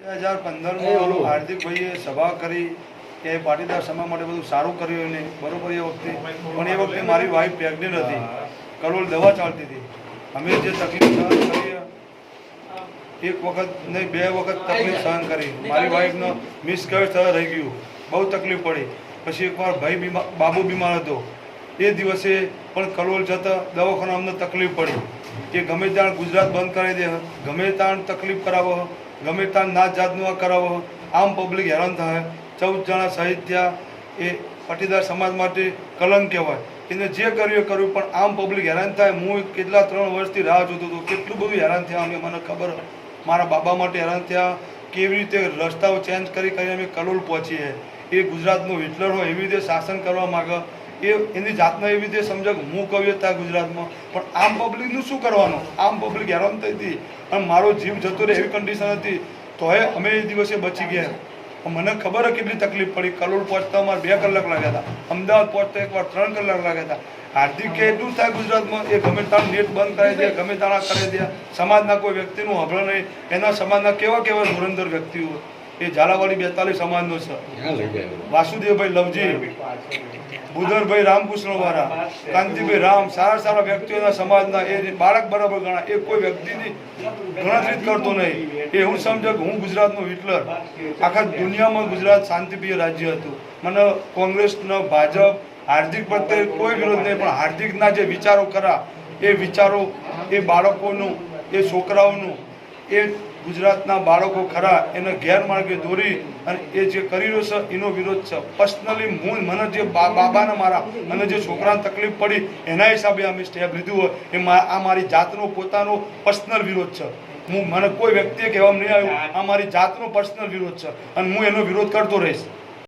2015 હાર્દિકભાઈએ સભા કરી કે પાટીદાર સમાજ માટે બધું સારું કર્યું ને બરોબર એ વખતે પણ એ વખતે મારી વાઈફ પ્રેગ્નેન્ટ હતી, કરોલ દવા ચાલતી હતી. અમે જે તકલીફ સહન કરી, એક વખત નહીં 2 વખત તકલીફ સહન કરી. મારી વાઈફનો મિસકેરેજ થવા રહી ગયું, બહુ તકલીફ પડી. પછી એકવાર ભાઈ બાબુ બીમાર હતો, એ દિવસે પણ કલોલ જતા દવાખાના અમને તકલીફ પડી કે ગમે ત્યાં ગુજરાત બંધ કરાવી દે, ગમે ત્યાં તકલીફ કરાવો, ગમે ત્યાં નાત જાતનું કરાવો, આમ પબ્લિક હેરાન થાય. 14 જણા શહીદ થયા. એ પાટીદાર સમાજ માટે કલંક કહેવાય. એને જે કર્યું કર્યું, પણ આમ પબ્લિક હેરાન થાય. હું કેટલા 3 વર્ષથી રાહ જોતો હતો, કેટલું બધું હેરાન થયા અમે, મને ખબર. મારા બાબા માટે હેરાન થયા. કેવી રીતે રસ્તાઓ ચેન્જ કરી કરીને અમે કલોલ પહોંચીએ. એ ગુજરાતનો હિટલર હોય એવી રીતે શાસન કરવા માગે, એ એની જાતને એવી રીતે સમજે કે હું કવિ હતા ગુજરાતમાં. પણ આમ પબ્લિકનું શું કરવાનું? આમ પબ્લિક હેરાન થઈ હતી અને મારો જીવ જતો રહે એવી કન્ડિશન હતી. તોય અમે એ દિવસે બચી ગયા. મને ખબર હોય કેટલી તકલીફ પડી. કલોલ પહોંચતા અમારે 2 કલાક લાગ્યા હતા, અમદાવાદ પહોંચતા એકવાર 3 કલાક લાગ્યા હતા. હાર્દિક કે એટલું થાય ગુજરાતમાં, એ ગમે ત્યાં નેટ બંધ કરાવી દે, ગમે ત્યાં કરી દે. સમાજના કોઈ વ્યક્તિનું હબળો નહીં. એના સમાજના કેવા કેવા ધુરંધર વ્યક્તિઓ. એ ઝાલાવાડી 42 સમાજનો છે. વાસુદેવભાઈ લવજી, બુધરભાઈ રામકૃષ્ણ વાળા, કાંતિભાઈ રામ, સારા સારા વ્યક્તિઓના સમાજના. એ બાળક બરાબર ગણા. એ કોઈ વ્યક્તિની ગણતરી જ કરતો નહીં. એ હું સમજો કે હું ગુજરાતનો હિટલર. આખા દુનિયામાં ગુજરાત શાંતિપ્રિય રાજ્ય હતું. મને કોંગ્રેસનો, ભાજપ, હાર્દિક પ્રત્યે કોઈ વિરોધ નહીં, પણ હાર્દિકના જે વિચારો ખરા, એ વિચારો એ બાળકોનું, એ છોકરાઓનું, એ ગુજરાતના બાળકો ખરા એને ગેરમાર્ગે દોરી અને એ જે કરી રહ્યો છે એનો વિરોધ છે. પર્સનલી મને જે બાબાને મારા અને જે છોકરાને તકલીફ પડી એના હિસાબે અમે સ્ટેપ લીધું હોય, એ આ મારી જાતનો પોતાનો પર્સનલ વિરોધ છે. મને કોઈ વ્યક્તિએ કહેવામાં નહીં આવ્યું, આ મારી જાતનો પર્સનલ વિરોધ છે અને હું એનો વિરોધ કરતો રહીશ.